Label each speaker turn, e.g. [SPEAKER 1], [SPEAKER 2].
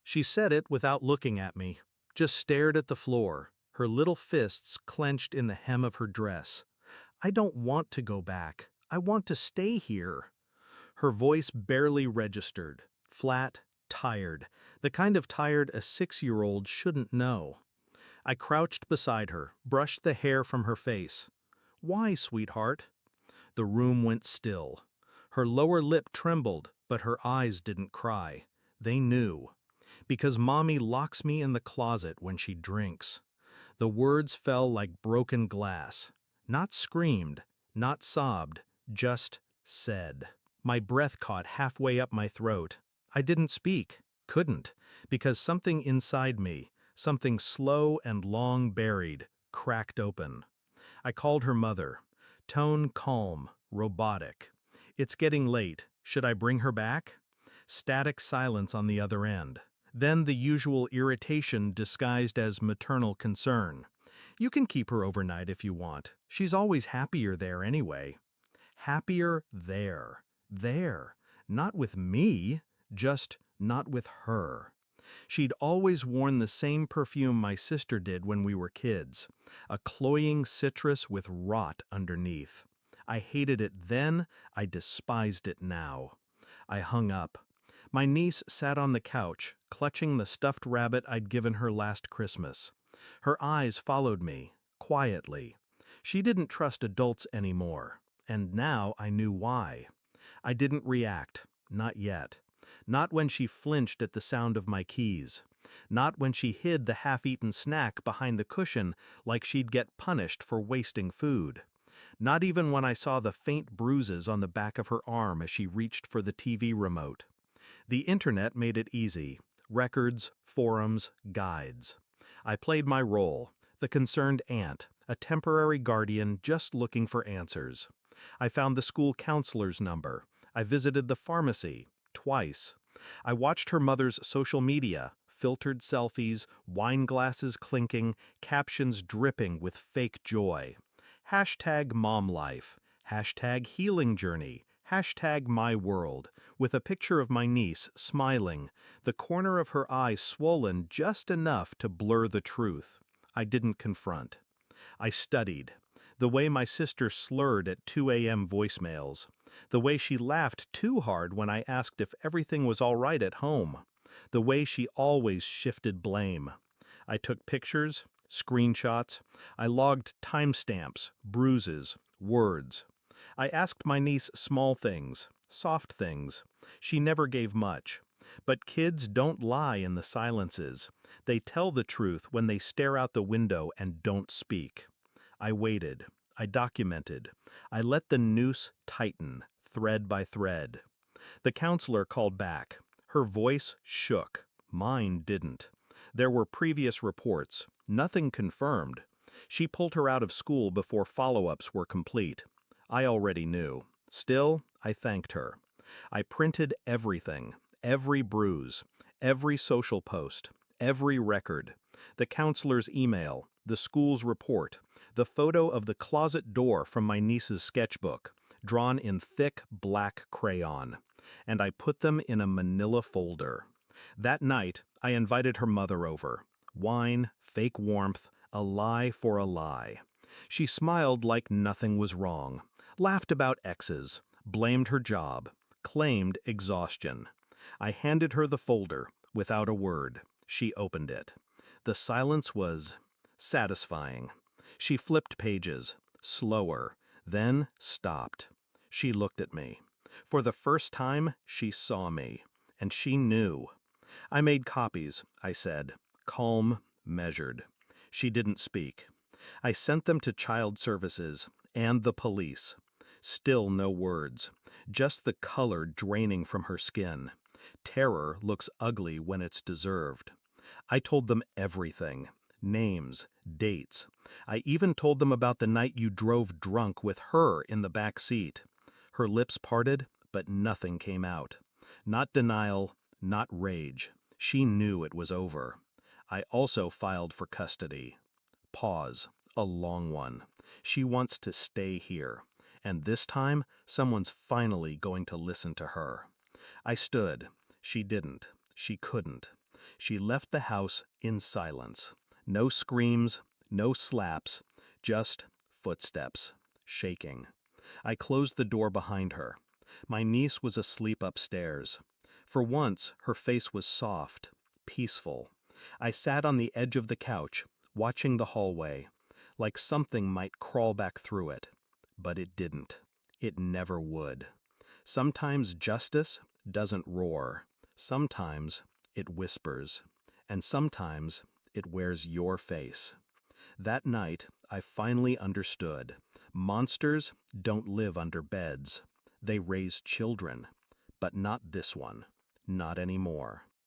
[SPEAKER 1] She said it without looking at me, just stared at the floor, her little fists clenched in the hem of her dress. I don't want to go back. I want to stay here. Her voice barely registered, flat, tired, the kind of tired a 6-year-old shouldn't know. I crouched beside her, brushed the hair from her face. Why, sweetheart? The room went still. Her lower lip trembled, but her eyes didn't cry. They knew. Because Mommy locks me in the closet when she drinks. The words fell like broken glass. Not screamed, not sobbed, just said. My breath caught halfway up my throat. I didn't speak, couldn't, because something inside me, something slow and long buried, cracked open. I called her mother. Tone calm, robotic. It's getting late. Should I bring her back? Static silence on the other end. Then the usual irritation disguised as maternal concern. You can keep her overnight if you want. She's always happier there anyway. Happier there. There. Not with me, just not with her. She'd always worn the same perfume my sister did when we were kids, a cloying citrus with rot underneath. I hated it then, I despised it now. I hung up. My niece sat on the couch, clutching the stuffed rabbit I'd given her last Christmas. Her eyes followed me, quietly. She didn't trust adults anymore, and now I knew why. I didn't react, not yet. Not when she flinched at the sound of my keys. Not when she hid the half-eaten snack behind the cushion like she'd get punished for wasting food. Not even when I saw the faint bruises on the back of her arm as she reached for the TV remote. The internet made it easy. Records, forums, guides. I played my role, the concerned aunt, a temporary guardian just looking for answers. I found the school counselor's number. I visited the pharmacy, twice. I watched her mother's social media, filtered selfies, wine glasses clinking, captions dripping with fake joy. Hashtag mom life, hashtag healing journey, hashtag my world, with a picture of my niece smiling, the corner of her eye swollen just enough to blur the truth. I didn't confront. I studied. The way my sister slurred at 2 a.m. voicemails. The way she laughed too hard when I asked if everything was all right at home. The way she always shifted blame. I took pictures, screenshots. I logged timestamps, bruises, words. I asked my niece small things, soft things. She never gave much. But kids don't lie in the silences. They tell the truth when they stare out the window and don't speak. I waited. I documented. I let the noose tighten, thread by thread. The counselor called back. Her voice shook. Mine didn't. There were previous reports. Nothing confirmed. She pulled her out of school before follow-ups were complete. I already knew. Still, I thanked her. I printed everything. Every bruise, every social post, every record, the counselor's email, the school's report, the photo of the closet door from my niece's sketchbook, drawn in thick black crayon, and I put them in a manila folder. That night, I invited her mother over. Wine, fake warmth, a lie for a lie. She smiled like nothing was wrong, laughed about exes, blamed her job, claimed exhaustion. I handed her the folder, without a word. She opened it. The silence was satisfying. She flipped pages, slower, then stopped. She looked at me. For the first time, she saw me, and she knew. I made copies, I said, calm, measured. She didn't speak. I sent them to Child Services and the police. Still no words, just the color draining from her skin. Terror looks ugly when it's deserved. I told them everything. Names, dates. I even told them about the night you drove drunk with her in the back seat. Her lips parted, but nothing came out. Not denial, not rage. She knew it was over. I also filed for custody. Pause, a long one. She wants to stay here. And this time, someone's finally going to listen to her. I stood. She didn't. She couldn't. She left the house in silence. No screams, no slaps, just footsteps, shaking. I closed the door behind her. My niece was asleep upstairs. For once, her face was soft, peaceful. I sat on the edge of the couch, watching the hallway, like something might crawl back through it. But it didn't. It never would. Sometimes justice doesn't roar. Sometimes it whispers. And sometimes it wears your face. That night, I finally understood. Monsters don't live under beds. They raise children. But not this one. Not anymore.